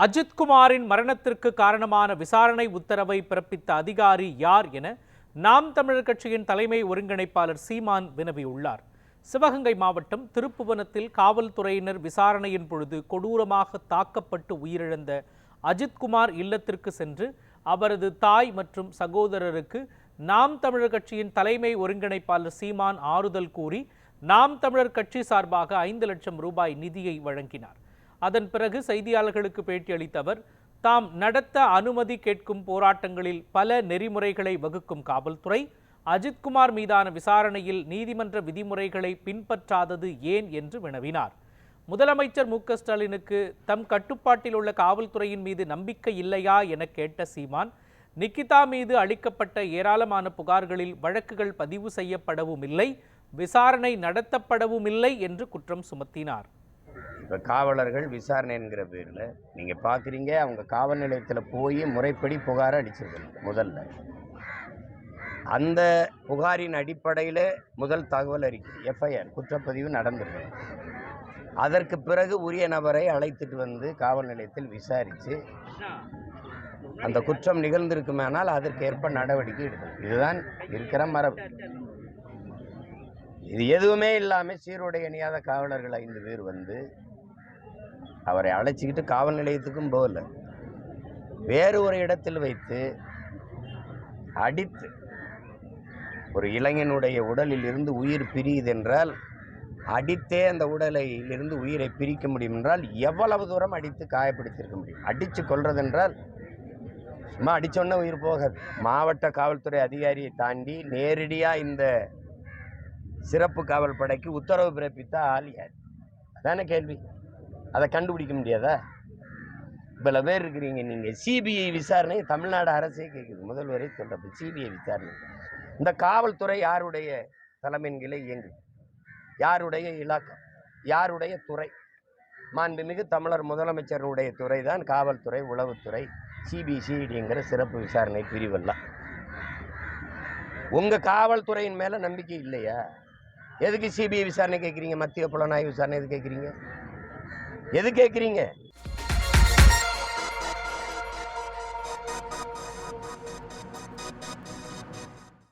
அஜித்குமாரின் மரணத்திற்கு காரணமான விசாரணை உத்தரவை பிறப்பித்த அதிகாரி யார் என நாம் தமிழர் கட்சியின் தலைமை ஒருங்கிணைப்பாளர் சீமான் வினவியுள்ளார். சிவகங்கை மாவட்டம் திருப்புவனத்தில் காவல்துறையினர் விசாரணையின் பொழுது கொடூரமாக தாக்கப்பட்டு உயிரிழந்த அஜித்குமார் இல்லத்திற்கு சென்று அவரது தாய் மற்றும் சகோதரருக்கு நாம் தமிழர் கட்சியின் தலைமை ஒருங்கிணைப்பாளர் சீமான் ஆறுதல் கூறி நாம் தமிழர் கட்சி சார்பாக 5 லட்சம் ரூபாய் நிதியை வழங்கினார். அதன் பிறகு செய்தியாளர்களுக்கு பேட்டியளித்த அவர், தாம் நடத்த அனுமதி கேட்கும் போராட்டங்களில் பல நெறிமுறைகளை வகுக்கும் காவல்துறை அஜித்குமார் மீதான விசாரணையில் நீதிமன்ற விதிமுறைகளை பின்பற்றாதது ஏன் என்று வினவினார். முதலமைச்சர் மு.க. ஸ்டாலினுக்கு தம் கட்டுப்பாட்டில் உள்ள காவல்துறையின் மீது நம்பிக்கை இல்லையா என கேட்ட சீமான், நிகிதா மீது அளிக்கப்பட்ட ஏராளமான புகார்களில் வழக்குகள் பதிவு செய்யப்படவும் இல்லை, விசாரணை நடத்தப்படவும் இல்லை என்று குற்றம் சுமத்தினார். இப்போ காவலர்கள் விசாரணை என்கிற பேரில் நீங்கள் பார்க்குறீங்க, அவங்க காவல் நிலையத்தில் போய் முறைப்படி புகாரை அடிச்சிருக்கணும். முதல்ல அந்த புகாரின் அடிப்படையில் முதல் தகவல் அறிக்கை எஃப்ஐஆர் குற்றப்பதிவு நடந்திருக்கணும். அதற்கு பிறகு உரிய நபரை அழைத்துட்டு வந்து காவல் நிலையத்தில் விசாரித்து அந்த குற்றம் நிகழ்ந்திருக்குமானால் அதற்கு ஏற்ப நடவடிக்கை எடுக்கணும். இதுதான் இருக்கிற மரபு. இது எதுவுமே இல்லாமல் சீருடை அணியாத காவலர்கள் 5 பேர் வந்து அவரை அழைச்சிக்கிட்டு காவல் நிலையத்துக்கும் போகல, வேறு ஒரு இடத்தில் வைத்து அடித்து, ஒரு இளைஞனுடைய உடலில் இருந்து உயிர் பிரியுது என்றால் அடித்தே அந்த உடலிலிருந்து உயிரை பிரிக்க முடியும் என்றால் எவ்வளவு தூரம் அடித்து காயப்படுத்தியிருக்க முடியும்? அடித்து கொள்றதென்றால் சும்மா அடித்தோன்னே உயிர் போகாது. மாவட்ட காவல்துறை அதிகாரியை தாண்டி நேரடியாக இந்த சிறப்பு காவல் படைக்கு உத்தரவு பிறப்பித்த ஆள் யார்? அதான கேள்வி. அதை கண்டுபிடிக்க முடியாதா? இவ்வளோ பேர் இருக்கிறீங்க நீங்கள். சிபிஐ விசாரணை தமிழ்நாடு அரசே கேட்குது, முதல்வரை சொல்றது. சிபிஐ விசாரணை இந்த காவல்துறை யாருடைய தலைமையின் கீழே இயங்கு? யாருடைய இலாக்கம்? யாருடைய துறை? மாண்புமிகு தமிழர் முதலமைச்சருடைய துறை தான் காவல்துறை, உளவுத்துறை, சிபிசிஐடிங்கிற சிறப்பு விசாரணை பிரிவெல்லாம். உங்கள் காவல்துறையின் மேலே நம்பிக்கை இல்லையா? எதுக்கு சிபிஐ விசாரணை கேட்குறீங்க? மத்திய புலனாய்வு விசாரணை எது கேட்குறீங்க? எது கேட்குறீங்க?